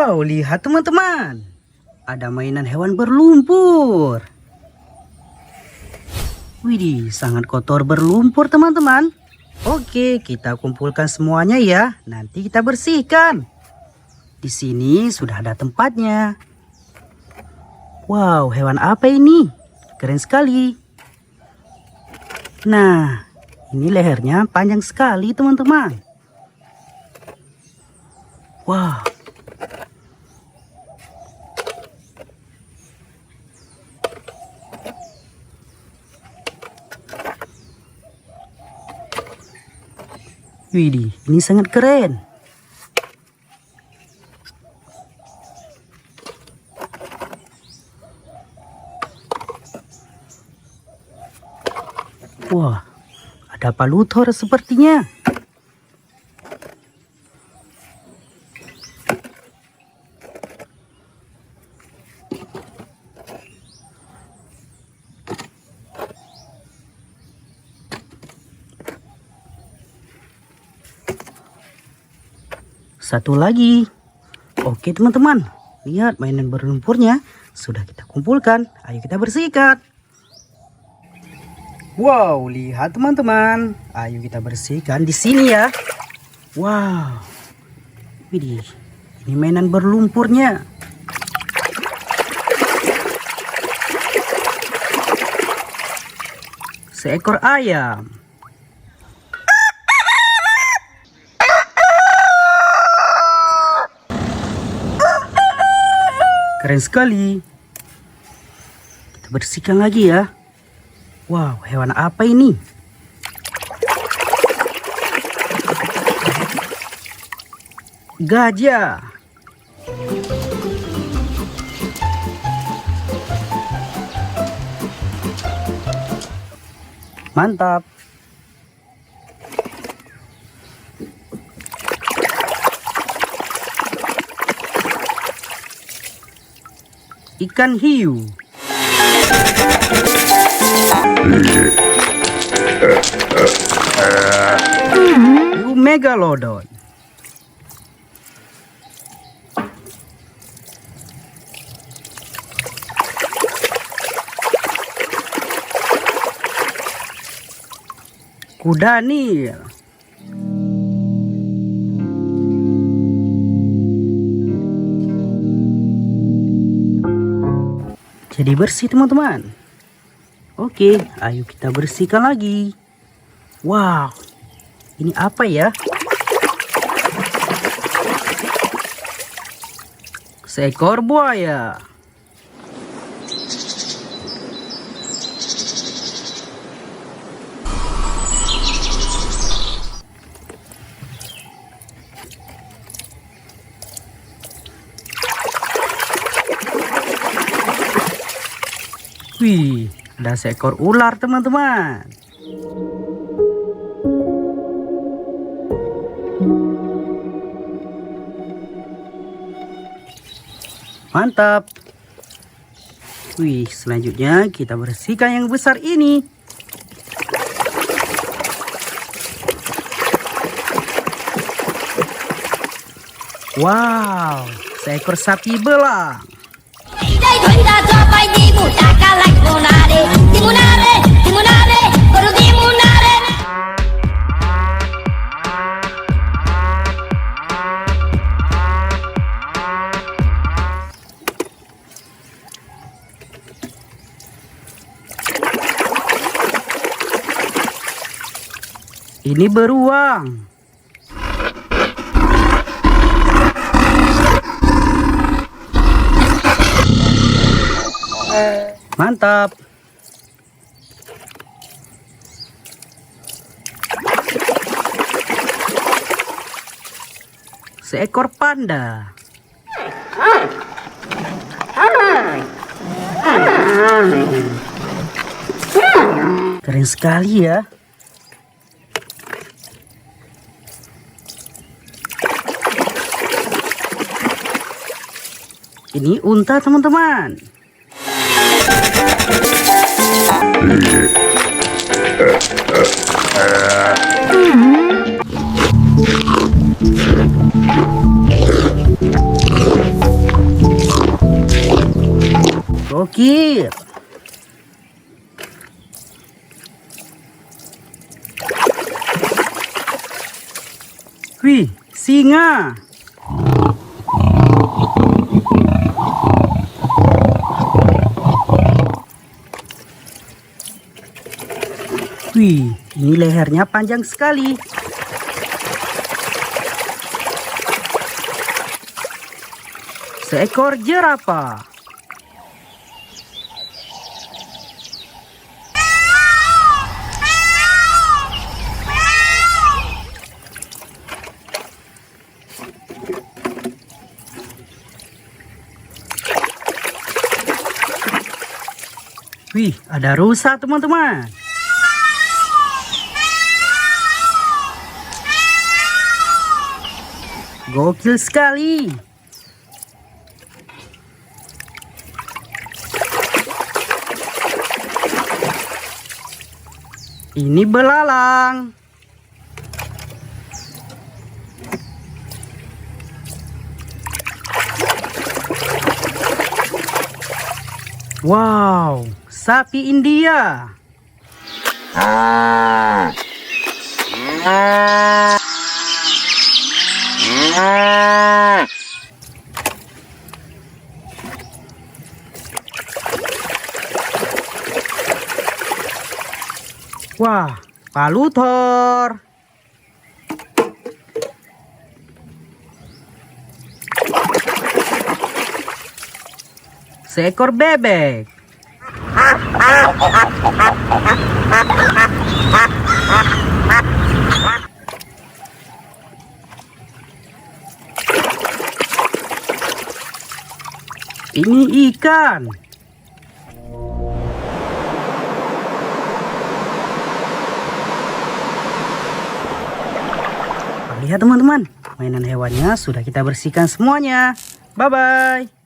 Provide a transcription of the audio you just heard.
Wow, lihat teman-teman. Ada mainan hewan berlumpur. Widih, sangat kotor berlumpur teman-teman. Oke, kita kumpulkan semuanya ya. Nanti kita bersihkan. Di sini sudah ada tempatnya. Wow, hewan apa ini? Keren sekali. Nah, ini lehernya panjang sekali teman-teman. Wow. Widih, ini sangat keren. Wah, ada palutor sepertinya. Satu lagi. Oke teman-teman, lihat mainan berlumpurnya sudah kita kumpulkan. Ayo kita bersihkan. Wow, lihat teman-teman. Ayo kita bersihkan di sini ya. Wow. Widih, ini mainan berlumpurnya. Seekor ayam. Keren sekali. Kita bersihkan lagi ya. Wow, hewan apa ini? Gajah. Mantap. Ikan hiu. Hiu megalodon. Kuda Nil. Jadi bersih teman-teman. Oke, ayo kita bersihkan lagi. Wow, ini apa ya? Seekor buaya. Wih, ada seekor ular teman-teman. Mantap. Wih, selanjutnya kita bersihkan yang besar ini. Wow, seekor sapi belang. Ini beruang. Mantap. Seekor panda. Keren sekali ya. Ini unta teman-teman. Wih, singa. Wih, ini lehernya panjang sekali. Seekor jerapah. Wih, ada rusa teman-teman. Gokil sekali. Ini belalang. Wow, sapi India. Wah, palutor. Seekor bebek. Ini ikan. Lihat teman-teman, mainan hewannya sudah kita bersihkan semuanya. Bye-bye.